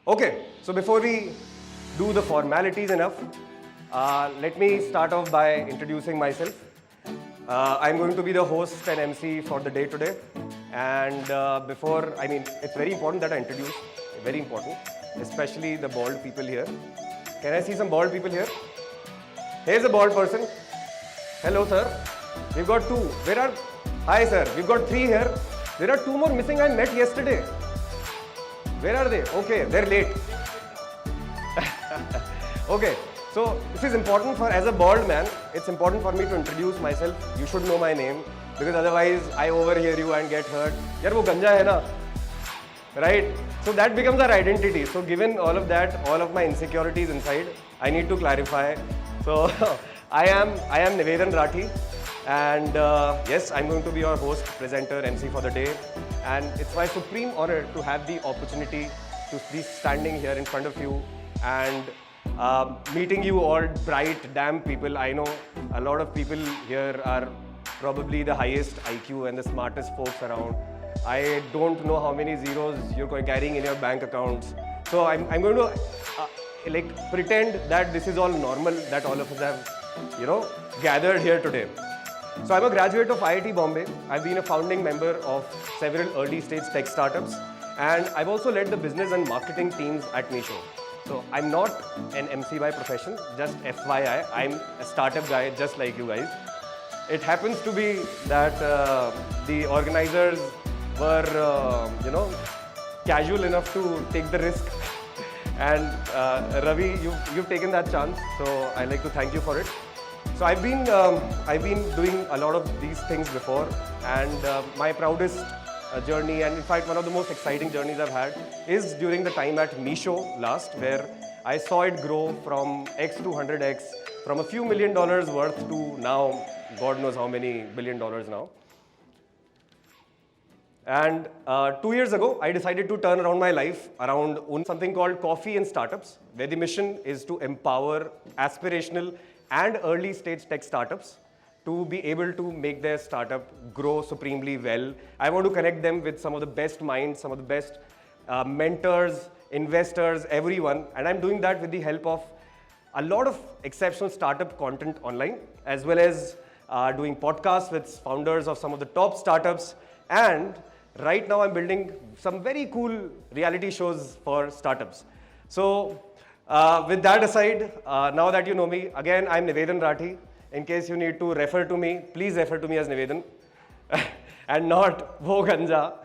Okay, so before we do the formalities enough, let me start off by introducing myself. I'm going to be the host and MC for the day today. And it's very important that I introduce, very important, especially the bald people here. Can I see some bald people here? Here's a bald person. Hello, sir. We've got two. Hi, sir. We've got three here. There are two more missing I met yesterday. Where are they? Okay, they're late. Okay, so this is important as a bald man, it's important for me to introduce myself. You should know my name because otherwise I overhear you and get hurt. Yaar, wo ganja hai na? Right? So that becomes our identity. So given all of that, all of my insecurities inside, I need to clarify. So I am Nivedan Rathi. And yes, I'm going to be your host, presenter, MC for the day. And it's my supreme honor to have the opportunity to be standing here in front of you and meeting you all bright, damn people. I know a lot of people here are probably the highest IQ and the smartest folks around. I don't know how many zeros you're carrying in your bank accounts. So I'm going to pretend that this is all normal, that all of us have, gathered here today. So I'm a graduate of IIT Bombay. I've been a founding member of several early stage tech startups, and I've also led the business and marketing teams at Meesho. So I'm not an MC by profession, just FYI. I'm a startup guy just like you guys. It happens to be that the organizers were, casual enough to take the risk. And Ravi, you've taken that chance, so I'd like to thank you for it. So I've been doing a lot of these things before, and my proudest journey, and in fact one of the most exciting journeys I've had, is during the time at Meesho last, where I saw it grow from X to 100X, from a few $1 million worth to now, God knows how many $1 billion now. And 2 years ago, I decided to turn around my life around something called Coffee and Startups, where the mission is to empower aspirational and early stage tech startups to be able to make their startup grow supremely well. I want to connect them with some of the best minds, some of the best mentors, investors, everyone. And I'm doing that with the help of a lot of exceptional startup content online, as well as doing podcasts with founders of some of the top startups. And right now I'm building some very cool reality shows for startups. So with that aside, now that you know me, again, I'm Nivedan Rathi. In case you need to refer to me, please refer to me as Nivedan and not Wo Ganja.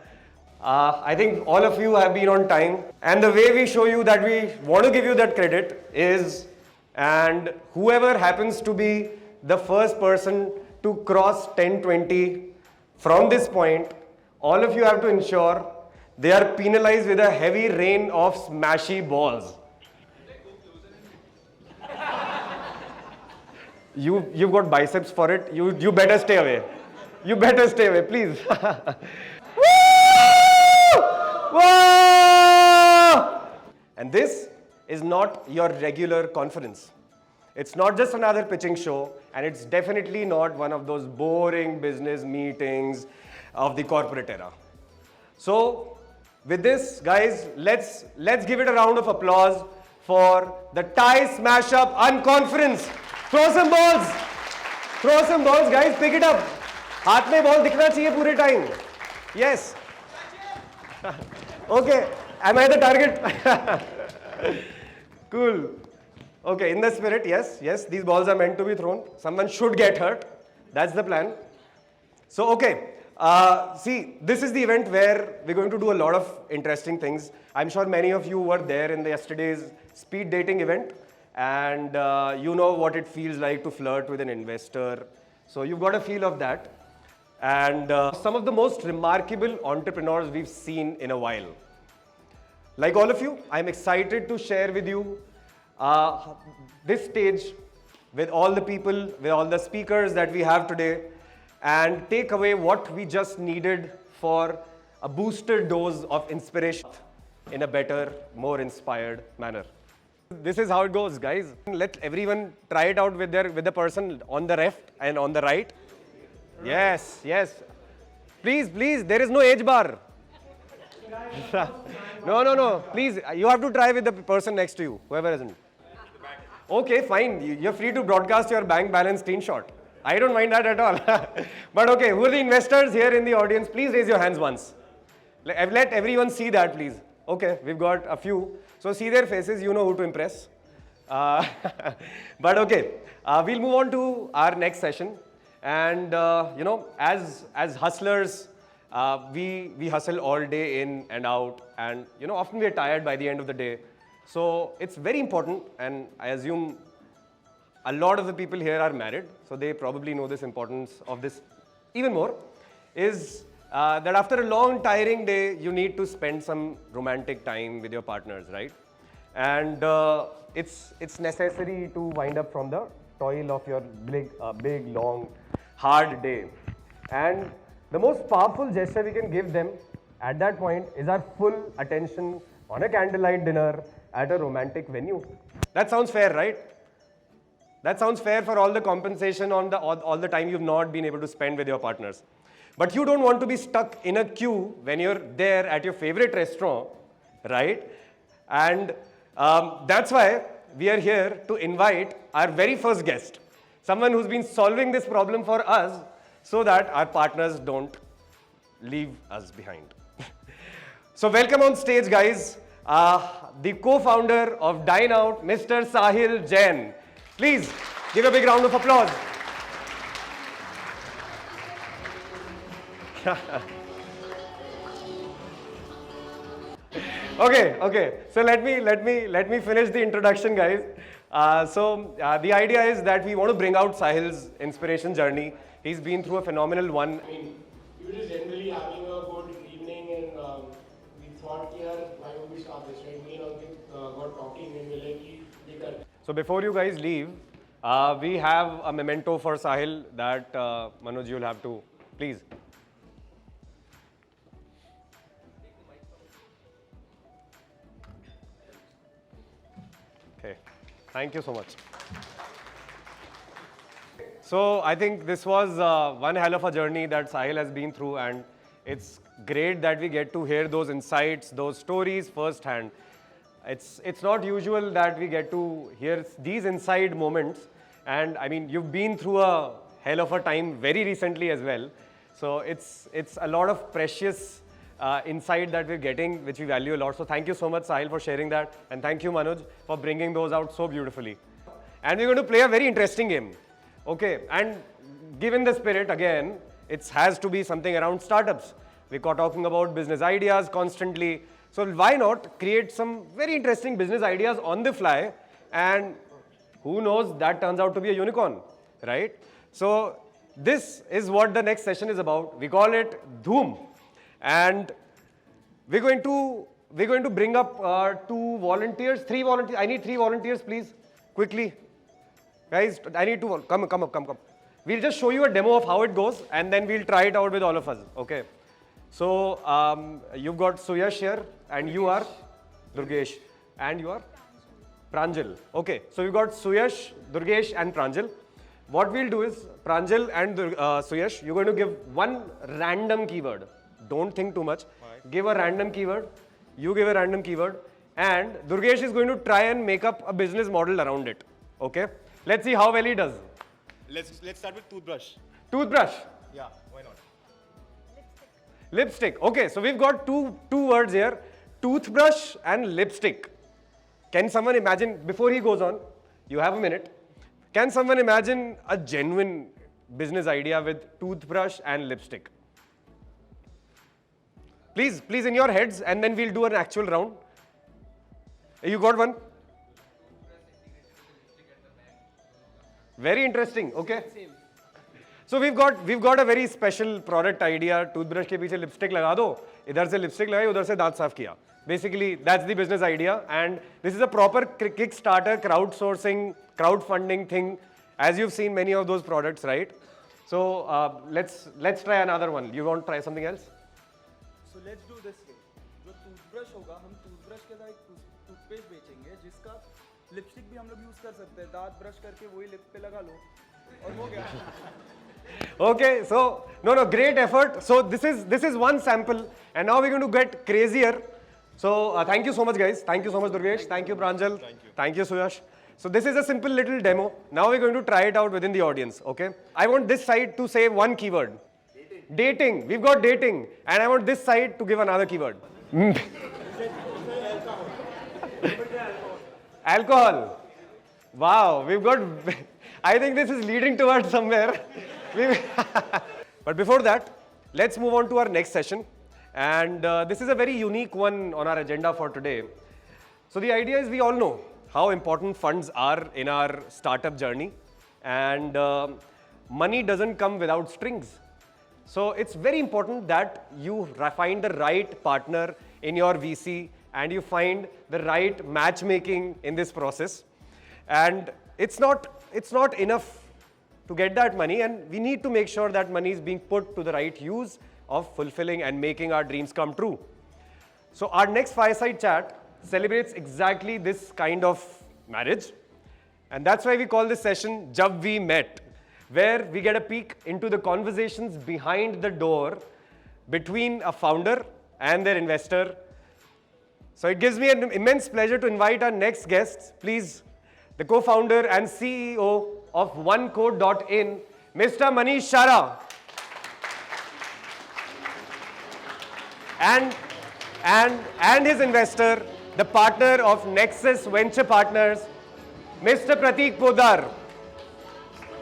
I think all of you have been on time. And the way we show you that we want to give you that credit is, and whoever happens to be the first person to cross 1020 from this point, all of you have to ensure they are penalized with a heavy rain of smashy balls. You've got biceps for it. You better stay away. You better stay away, please. Woo! And this is not your regular conference. It's not just another pitching show, and it's definitely not one of those boring business meetings of the corporate era. So, with this, guys, let's give it a round of applause for the TiE's Smash Up Unconference. Throw some balls. Throw some balls, guys. Pick it up. हाथ में ball दिखना चाहिए पूरे time. Yes. Okay. Am I the target? Cool. Okay. In the spirit, yes. These balls are meant to be thrown. Someone should get hurt. That's the plan. So, okay. See, this is the event where we're going to do a lot of interesting things. I'm sure many of you were there in yesterday's speed dating event. And you know what it feels like to flirt with an investor. So you've got a feel of that. And some of the most remarkable entrepreneurs we've seen in a while. Like all of you, I'm excited to share with you this stage with all the people, with all the speakers that we have today, and take away what we just needed for a booster dose of inspiration in a better, more inspired manner. This is how it goes, guys. Let everyone try it out with the person on the left and on the right. Yes. Please, there is no age bar. No, no, no. Please, you have to try with the person next to you, whoever isn't. Okay, fine. You're free to broadcast your bank balance screenshot. I don't mind that at all. But okay, who are the investors here in the audience? Please raise your hands once. Let everyone see that, please. Okay, we've got a few. So see their faces, you know who to impress. Uh, but okay, we'll move on to our next session. And you know, as hustlers, we hustle all day in and out, and you know, often we are tired by the end of the day. So it's very important, and I assume a lot of the people here are married, so they probably know this importance of this even more, is that after a long, tiring day, you need to spend some romantic time with your partners, right? And it's necessary to wind up from the toil of your big, long, hard day. And the most powerful gesture we can give them at that point is our full attention on a candlelight dinner at a romantic venue. That sounds fair, right? That sounds fair for all the compensation on all the time you've not been able to spend with your partners. But you don't want to be stuck in a queue when you're there at your favorite restaurant, right? And that's why we are here to invite our very first guest, someone who's been solving this problem for us so that our partners don't leave us behind. So welcome on stage, guys, the co-founder of Dine Out, Mr. Sahil Jain. Please give a big round of applause. Okay. So let me finish the introduction, guys. The idea is that we want to bring out Sahil's inspiration journey. He's been through a phenomenal one. I mean, we were just generally having a good evening, and we thought, yeah, why don't we start this, right? Me and Ankit got talking, and we were like, So before you guys leave, we have a memento for Sahil that Manoj, you'll have to please. Okay, thank you so much. So I think this was one hell of a journey that Sahil has been through, and it's great that we get to hear those insights, those stories firsthand. It's not usual that we get to hear these inside moments, and I mean, you've been through a hell of a time very recently as well. So it's a lot of precious insight that we're getting, which we value a lot. So thank you so much, Sahil, for sharing that, and thank you, Manoj, for bringing those out so beautifully. And we're going to play a very interesting game. Okay, and given the spirit, again, it has to be something around startups. We're talking about business ideas constantly. So why not create some very interesting business ideas on the fly, and who knows, that turns out to be a unicorn, right? So this is what the next session is about. We call it Dhoom. And we're going to bring up three volunteers. I need 3 volunteers, please, quickly. Guys, I need to come. We'll just show you a demo of how it goes, and then we'll try it out with all of us. Okay. So you've got Suyash here, and you are Durgesh, and you are Pranjal. Okay. So we've got Suyash, Durgesh, and Pranjal. What we'll do is Pranjal and Suyash, you're going to give one random keyword. Don't think too much. Right. Give a random keyword. You give a random keyword, and Durgesh is going to try and make up a business model around it. Okay. Let's see how well he does. Let's start with toothbrush. Toothbrush. Yeah, why not? Lipstick. Okay, so we've got two words here, toothbrush and lipstick. Can someone imagine, before he goes on, you have a minute, can someone imagine a genuine business idea with toothbrush and lipstick? Please in your heads, and then we'll do an actual round. You got one? Very interesting. Okay. So we've got a very special product idea. Toothbrush के पीछे lipstick लगा दो, इधर से lipstick लगाई, उधर से दांत साफ किया. Basically, that's the business idea, and this is a proper Kickstarter, crowdfunding thing, as you've seen many of those products, right? So let's try another one. You want to try something else? So let's do this way. जो toothbrush होगा, हम toothbrush के साथ एक toothpaste बेचेंगे, जिसका lipstick भी हम लोग यूज कर सकते हैं. दांत ब्रश करके वही लिप पे लगा लो, Okay, so no, great effort. So this is one sample, and now we're going to get crazier. So thank you so much, guys. Thank you so much, Durgesh. Thank you, Pranjal. Thank you, Suyash. So this is a simple little demo. Now we're going to try it out within the audience. Okay. I want this side to say one keyword. Dating. We've got dating, and I want this side to give another keyword. Alcohol. Wow, we've got. I think this is leading towards somewhere. But before that, let's move on to our next session. And this is a very unique one on our agenda for today. So the idea is we all know how important funds are in our startup journey. And money doesn't come without strings. So it's very important that you find the right partner in your VC and you find the right matchmaking in this process. And it's not enough to get that money, and we need to make sure that money is being put to the right use of fulfilling and making our dreams come true. So our next fireside chat celebrates exactly this kind of marriage, and that's why we call this session Jab We Met, where we get a peek into the conversations behind the door between a founder and their investor. So it gives me an immense pleasure to invite our next guests. Please, the co-founder and CEO of OneCode.in, Mr. Manish Shara. And his investor, the partner of Nexus Venture Partners, Mr. Prateek Podar.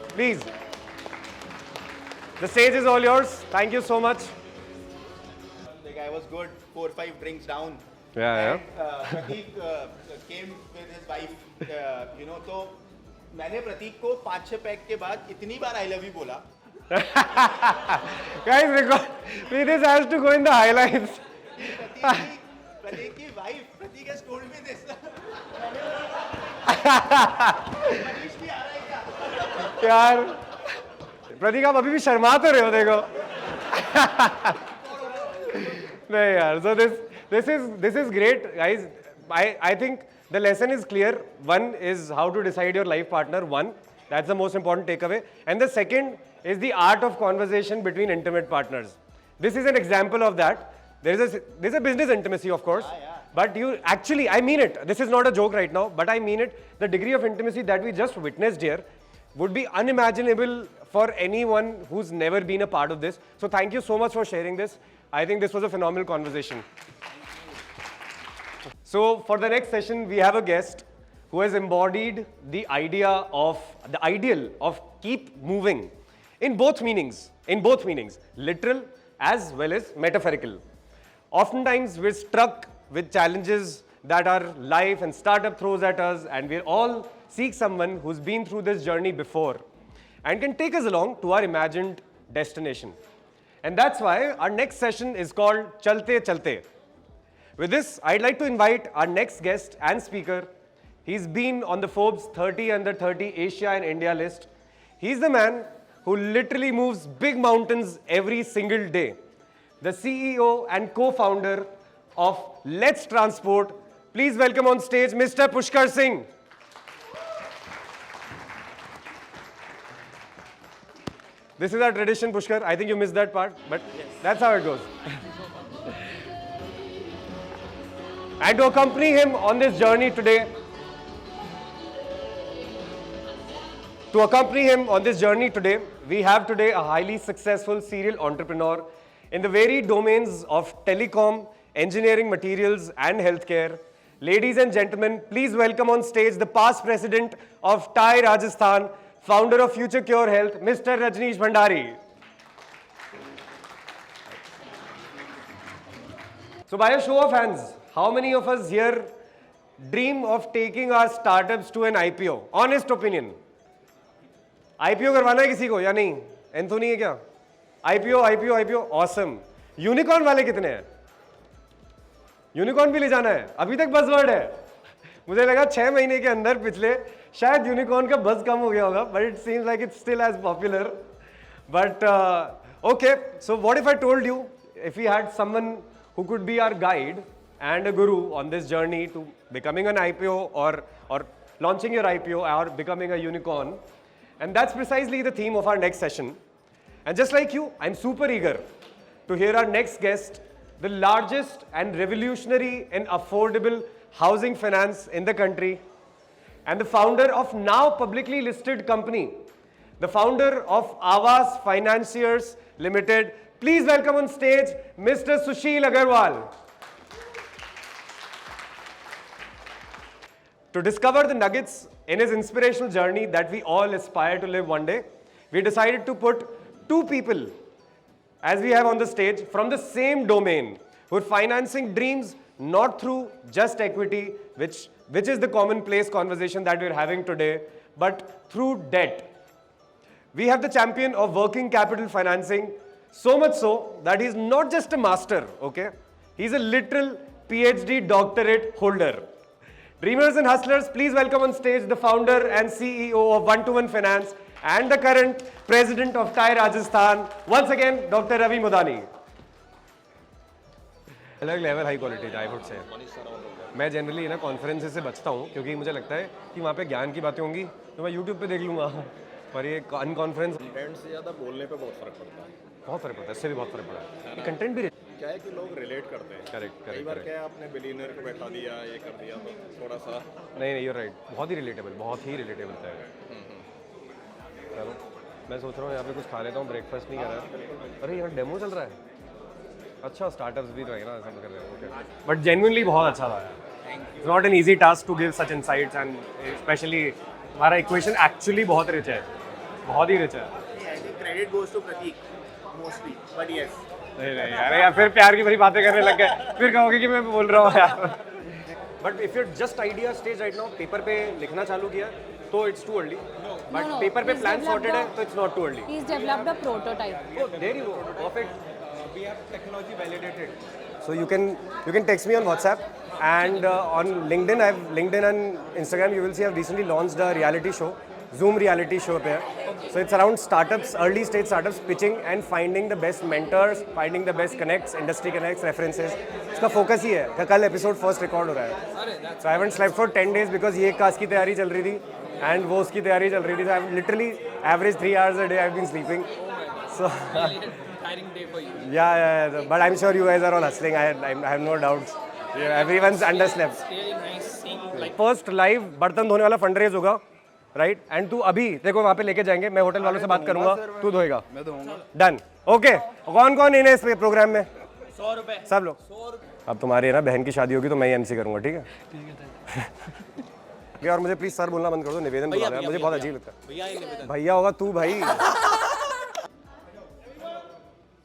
Please. The stage is all yours. Thank you so much. The guy was good, 4 or 5 drinks down. Yeah. Prateek came with his wife, तो मैंने प्रतीक को 5-6 pack के बाद इतनी बार I love you बोला. Guys, record. This has to go in the highlights. प्रतीक की wife, Prateek has told me this. Manish भी आ रहा है क्या? यार, प्रतीक आप अभी भी शर्मा तो रहे हो देखो. नहीं यार, so this is great, guys. I think the lesson is clear. One is how to decide your life partner. One, that's the most important takeaway. And the second is the art of conversation between intimate partners. This is an example of that. There's a business intimacy, of course. But you actually, I mean it. This is not a joke right now, but I mean it. The degree of intimacy that we just witnessed here would be unimaginable for anyone who's never been a part of this. So thank you so much for sharing this. I think this was a phenomenal conversation. So for the next session, we have a guest who has embodied the ideal of keep moving in both meanings, literal as well as metaphorical. Oftentimes, we're struck with challenges that our life and startup throws at us, and we all seek someone who's been through this journey before and can take us along to our imagined destination. And that's why our next session is called Chalte Chalte. With this, I'd like to invite our next guest and speaker. He's been on the Forbes 30 Under 30 Asia and India list. He's the man who literally moves big mountains every single day. The CEO and co-founder of Let's Transport. Please welcome on stage Mr. Pushkar Singh. This is our tradition, Pushkar. I think you missed that part, but that's how it goes. And to accompany him on this journey today, we have today a highly successful serial entrepreneur in the varied domains of telecom, engineering materials, and healthcare. Ladies and gentlemen, please welcome on stage the past president of TiE Rajasthan, founder of Future Cure Health, Mr. Rajneesh Bhandari. So by a show of hands, how many of us here dream of taking our startups to an IPO? Honest opinion. IPO करवाना है किसी को या नहीं? एंथो नहीं है क्या? IPO, awesome. Unicorn वाले कितने हैं? यूनिकॉर्न भी ले जाना है? अभी तक बज़वर्ड है. मुझे लगा 6 महीने के अंदर पिछले शायद यूनिकॉर्न का बज़ कम हो गया होगा, but it seems like it's still as popular. But okay, so what if I told you, if we had someone who could be our guide and a guru on this journey to becoming an IPO or launching your IPO or becoming a unicorn, And that's precisely the theme of our next session. And just like you, I'm super eager to hear our next guest, the largest and revolutionary and affordable housing finance in the country, and the founder of now publicly listed company, the founder of Aavas Financiers Limited. Please welcome on stage Mr. Sushil Agarwal. To discover the nuggets in his inspirational journey that we all aspire to live one day, we decided to put two people, as we have on the stage, from the same domain, who are financing dreams not through just equity, which is the commonplace conversation that we're having today, but through debt. We have the champion of working capital financing, so much so that he's not just a master, okay? He's a literal PhD doctorate holder. Dreamers and hustlers, please welcome on stage the founder and CEO of One-to-One Finance and the current president of TiE Rajasthan, once again, Dr. Ravi Modani. अलग level high quality I would say मैं generally ना conferences से बचता हूँ क्योंकि मुझे लगता है कि वहाँ पे ज्ञान की बातें होंगी तो मैं यूट्यूब पे देख लूँगा पर ये अनकॉन्फ्रेंस कंटेंट से ज़्यादा बोलने पे बहुत फ़र्क पड़ता है। बहुत फ़र्क पड़ता है, इससे भी बहुत फ़र्क पड़ा है। कंटेंट भी क्या है कि लोग रिलेट करते हैं। करेक्ट कई बार क्या है आपने बिलियनर को बैठा दिया ये कर दिया तो थोड़ा सा नहीं यू राइट, बहुत ही रिलेटेबल था। चलो मैं सोच रहा हूँ यहाँ पे कुछ खा लेता हूँ, ब्रेकफास्ट नहीं कर रहा है। अरे यहाँ डेमो चल रहा है, अच्छा स्टार्टअप्स भी तो है ना सब कर रहे हैं, ओके। बट जेन्युइनली बहुत अच्छा था, it's not an easy task to give such insights and especially हमारा इक्वेशन एक्चुअली बहुत रिच है, बहुत ही रिच है। Credit goes to Prateek mostly, but yes नहीं यार, या फिर प्यार की भरी बातें करने लग गए, फिर कहोगे कि मैं बोल रहा हूँ यार। But if you just idea stage right now, paper पे लिखना चालू किया तो it's too early, but paper पे प्लान सॉर्टेड है तो it's not too early. He's developed a prototype. Oh, there you go, perfect. We have technology validated. So you can text me on WhatsApp and on LinkedIn and Instagram you will see I've recently launched a reality show, Zoom reality show पे है. So it's around startups, early stage startups pitching and finding the best mentors, finding the best connects, industry connects, references. इसका focus ही है कि कल episode first record हो रहा है. So I haven't slept for 10 days because ये cast की तैयारी चल रही थी and वो उसकी तैयारी चल रही थी. So I've literally average 3 hours a day I've been sleeping. So Tiring day for you. yeah, but I'm sure you guys are all hustling. I have no doubts. Yeah, everyone's underslept. Really nice seeing like first live बर्तन धोने वाला fundraise होगा, right? And तू अभी देखो वहाँ पे लेके जाएंगे, मैं होटल वालों से बात करूंगा, तू धोएगा। मैं दूंगा। Done, okay. कौन कौन इन इस प्रोग्राम में? 100 रुपए। सब लोग। अब तुम्हारी ना बहन की शादी होगी तो मैं ही एमसी करूंगा, ठीक है? ठीक है। और मुझे प्लीज सर बोलना बंद कर दो, निवेदन बुला रहा है, मुझे बहुत अजीब लगता है। भैया होगा तू भाई।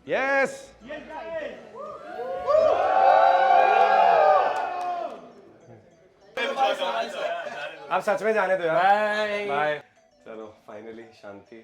यस। अब सच में जाने दो यार। बाय। चलो फाइनली शांति।